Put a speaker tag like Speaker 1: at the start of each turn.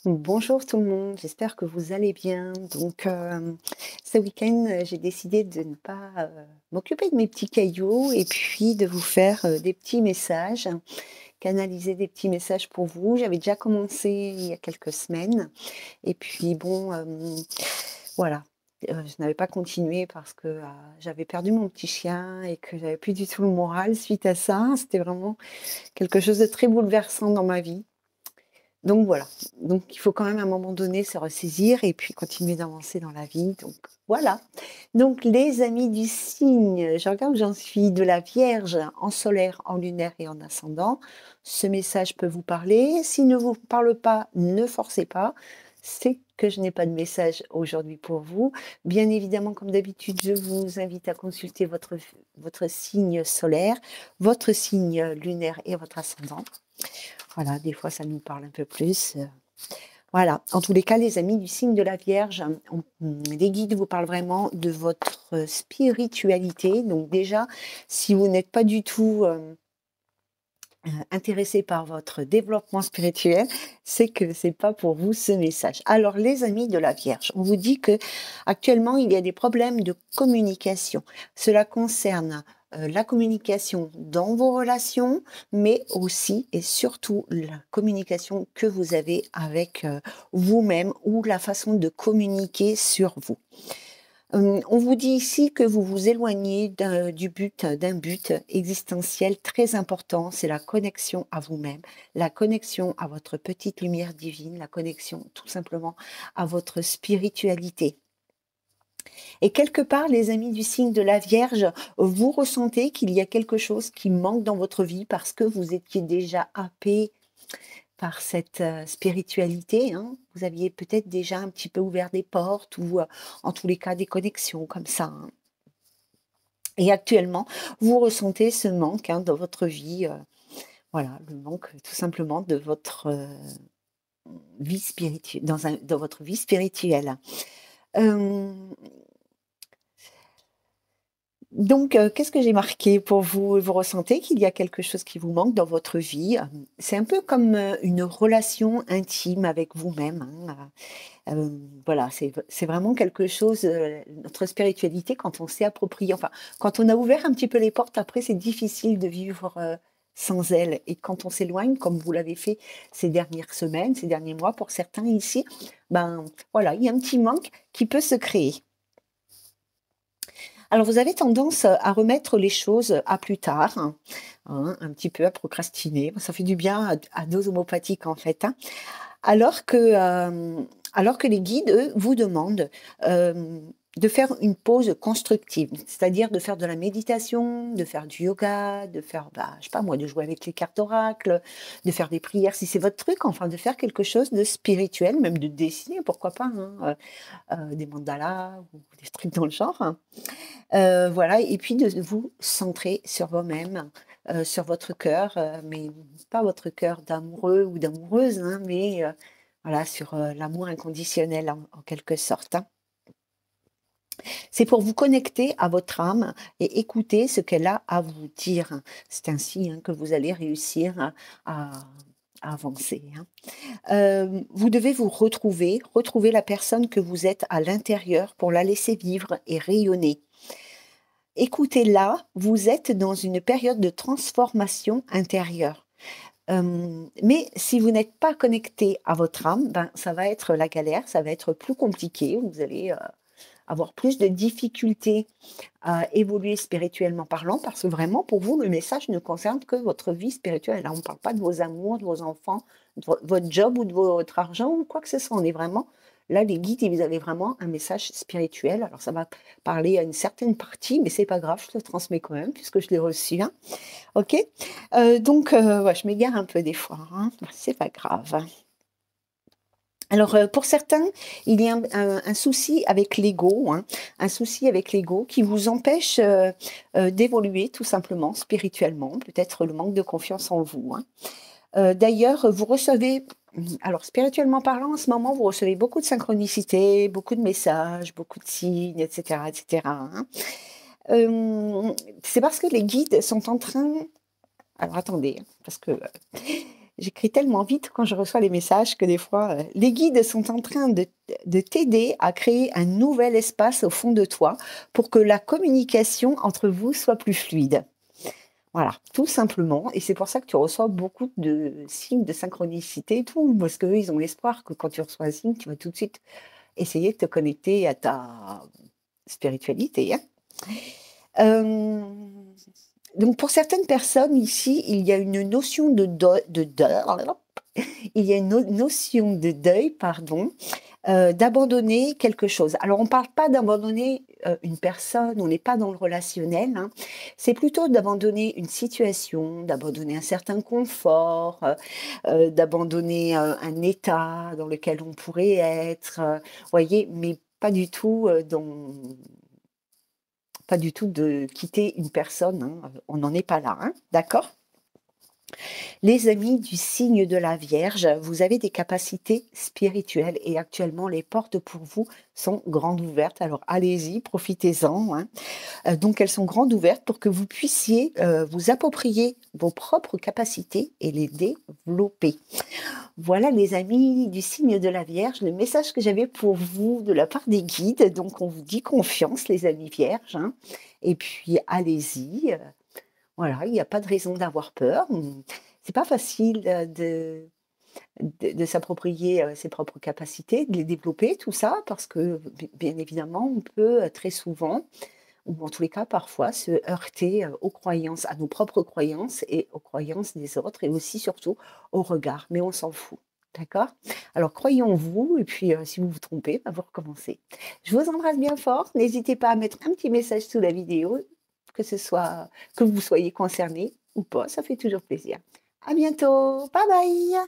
Speaker 1: Bonjour tout le monde, j'espère que vous allez bien. Ce week-end, j'ai décidé de ne pas m'occuper de mes petits cailloux et puis de vous faire des petits messages, canaliser des petits messages pour vous. J'avais déjà commencé il y a quelques semaines et puis voilà. Je n'avais pas continué parce que j'avais perdu mon petit chien et que j'avais plus du tout le moral suite à ça. C'était vraiment quelque chose de très bouleversant dans ma vie. Donc voilà, donc il faut quand même à un moment donné se ressaisir et puis continuer d'avancer dans la vie, donc voilà. Donc les amis du signe, je regarde où j'en suis, de la Vierge en solaire, en lunaire et en ascendant. Ce message peut vous parler. S'il ne vous parle pas, ne forcez pas. C'est que je n'ai pas de message aujourd'hui pour vous. Bien évidemment, comme d'habitude, je vous invite à consulter votre signe solaire, votre signe lunaire et votre ascendant. Voilà, des fois, ça nous parle un peu plus. Voilà. En tous les cas, les amis du signe de la Vierge, les guides vous parlent vraiment de votre spiritualité. Donc déjà, si vous n'êtes pas du tout intéressé par votre développement spirituel, c'est que c'est pas pour vous ce message. Alors, les amis de la Vierge, on vous dit que actuellement il y a des problèmes de communication. Cela concerne la communication dans vos relations, mais aussi et surtout la communication que vous avez avec vous-même ou la façon de communiquer sur vous. On vous dit ici que vous vous éloignez d'un but existentiel très important, c'est la connexion à vous-même, la connexion à votre petite lumière divine, la connexion tout simplement à votre spiritualité. Et quelque part, les amis du signe de la Vierge, vous ressentez qu'il y a quelque chose qui manque dans votre vie parce que vous étiez déjà happé par cette spiritualité, hein. Vous aviez peut-être déjà un petit peu ouvert des portes ou en tous les cas des connexions comme ça, hein. Et actuellement, vous ressentez ce manque, hein, dans votre vie, voilà, le manque tout simplement de votre vie spirituelle, dans votre vie spirituelle. Hem, Qu'est-ce que j'ai marqué pour vous? Vous ressentez qu'il y a quelque chose qui vous manque dans votre vie. C'est un peu comme une relation intime avec vous-même, hein. Voilà, c'est vraiment quelque chose, notre spiritualité quand on s'est approprié, enfin, quand on a ouvert un petit peu les portes, après c'est difficile de vivre, sans elle et quand on s'éloigne, comme vous l'avez fait ces dernières semaines, ces derniers mois pour certains ici, ben, voilà, il y a un petit manque qui peut se créer. Alors vous avez tendance, à remettre les choses à plus tard, hein, un petit peu à procrastiner. Ça fait du bien à dose homéopathique en fait, hein. Alors que, alors que les guides, eux, vous demandent, de faire une pause constructive. C'est-à-dire de faire de la méditation, de faire du yoga, de faire, bah, je sais pas moi, de jouer avec les cartes oracle, de faire des prières si c'est votre truc, enfin de faire quelque chose de spirituel, même de dessiner, pourquoi pas, hein, des mandalas ou des trucs dans le genre, hein. Voilà et puis de vous centrer sur vous-même, sur votre cœur, mais pas votre cœur d'amoureux ou d'amoureuse, hein, mais voilà, sur, l'amour inconditionnel en quelque sorte, hein. C'est pour vous connecter à votre âme et écouter ce qu'elle a à vous dire. C'est ainsi, hein, que vous allez réussir à avancer, hein. Vous devez vous retrouver la personne que vous êtes à l'intérieur pour la laisser vivre et rayonner. Écoutez-la, vous êtes dans une période de transformation intérieure. Mais si vous n'êtes pas connecté à votre âme, ben, ça va être la galère, ça va être plus compliqué. Vous allez, avoir plus de difficultés à évoluer spirituellement parlant, parce que vraiment pour vous, le message ne concerne que votre vie spirituelle. Là, on ne parle pas de vos amours, de vos enfants, de votre job ou de votre argent ou quoi que ce soit. On est vraiment là, les guides, vous avez vraiment un message spirituel. Alors ça va parler à une certaine partie, mais c'est pas grave, je le transmets quand même puisque je l'ai reçu, hein. OK? Ouais, je m'égare un peu des fois, hein, c'est pas grave. Alors, pour certains, il y a un souci avec l'ego, hein, un souci avec l'ego qui vous empêche, d'évoluer tout simplement spirituellement, peut-être le manque de confiance en vous, hein. D'ailleurs, vous recevez alors spirituellement parlant, en ce moment, vous recevez beaucoup de synchronicité, beaucoup de messages, beaucoup de signes et cetera, hein. C'est parce que les guides sont en train alors attendez, hein, parce que, J'écris tellement vite quand je reçois les messages que des fois, les guides sont en train de t'aider à créer un nouvel espace au fond de toi pour que la communication entre vous soit plus fluide. Voilà, tout simplement. Et c'est pour ça que tu reçois beaucoup de signes de synchronicité et tout, parce qu'eux, ils ont l'espoir que quand tu reçois un signe, tu vas tout de suite essayer de te connecter à ta spiritualité, hein. Euh, donc pour certaines personnes ici, il y a une notion il y a une notion de deuil, pardon, d'abandonner quelque chose. Alors on ne parle pas d'abandonner une personne, on n'est pas dans le relationnel, hein. C'est plutôt d'abandonner une situation, d'abandonner un certain confort, d'abandonner un état dans lequel on pourrait être, voyez, mais pas du tout pas du tout de quitter une personne, hein, on n'en est pas là, hein, d'accord? Les amis du signe de la Vierge, vous avez des capacités spirituelles et actuellement les portes pour vous sont grandes ouvertes. Alors allez-y, profitez-en, hein. Donc elles sont grandes ouvertes pour que vous puissiez vous approprier vos propres capacités et les développer. Voilà les amis du signe de la Vierge, le message que j'avais pour vous de la part des guides. Donc on vous dit confiance les amis vierges, hein. Et puis allez-y, voilà, il n'y a pas de raison d'avoir peur. C'est pas facile de s'approprier ses propres capacités, de les développer, tout ça, parce que bien évidemment, on peut très souvent, ou en tous les cas parfois, se heurter aux croyances, à nos propres croyances et aux croyances des autres, et aussi surtout au regard. Mais on s'en fout. D'accord? Alors croyez en vous, et puis si vous vous trompez, bah, vous recommencez. Je vous embrasse bien fort. N'hésitez pas à mettre un petit message sous la vidéo, que ce soit que vous soyez concerné ou pas, ça fait toujours plaisir. À bientôt. Bye bye.